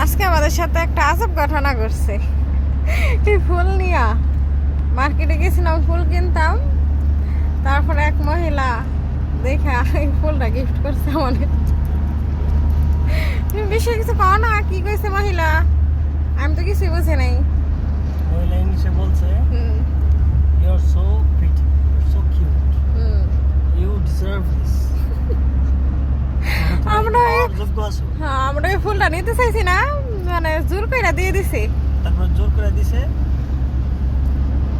আজকে আমাদের সাথে একটা আজব ঘটনা ঘটছে। এই ফুল নিয়া মার্কেটে গেছিলাম, ফুল কিনতাম। তারপরে এক মহিলা দেখা এই ফুলটা গিফট করছে আমাদের। তুমি বেশি কিছু কও না, কি কইছে মহিলা? আমি তো কিছুই বুঝি নাই। মহিলা ইংলিশে বলছে, you are so pretty, you are so cute, you deserve this. আমরা যোগ্য আছো। হ্যাঁ, আমরা এই ফুলটা নিতে চাইছি না, মানে জোর করে দিয়ে দিছে। তারপরে জোর করে দিছে,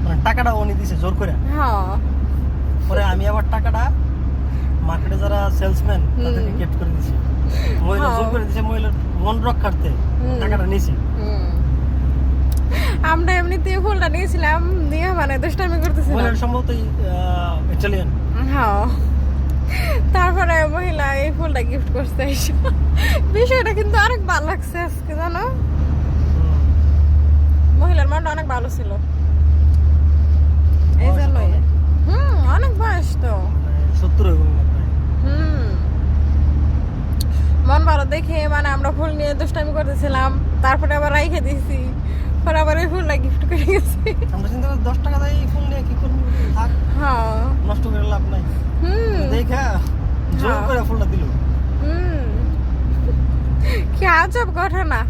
মানে টাকাটা উনি দিছে জোর করে। হ্যাঁ, পরে আমি আবার টাকাটা মার্কেটে যারা সেলসম্যান তাদেরকে গিফট করে দিছি। মহিলা জোর করে দিছে, মহিলার মন রক্ষার্থে টাকাটা নিছি। আমরা এমনিতে ফুলটা নিয়েছিলাম, দিয়ে মানে দুষ্টামি করতেছিলাম। মহিলার সম্ভবত ইটালিয়ান। হ্যাঁ, তারপরে মহিলা এই ফুলটা গিফট করতে এসে বিষয়টা কিন্তু অনেক ভালো লাগছে আজকে, জানো? মহিলার মনটা অনেক ভালো ছিল, এই জন্যই। অনেক বয়স তো, 70 হইব মনে হয়। মন ভালো দেখে মানে আমরা ফুল নিয়ে দুষ্টামি করতেছিলাম, তারপরে আবার রাইখে দিয়েছি, পরে আবার এই ফুলটা গিফট করে গেছি। আমরা চিন্তা করি 10 টাকা দিয়ে এই ফুল নিয়ে কি করবো, থাক, হ্যাঁ, নষ্ট করে লাভ নাই। দেখা জোর করে ফুলটা দিল। কি আজব ঘটনা।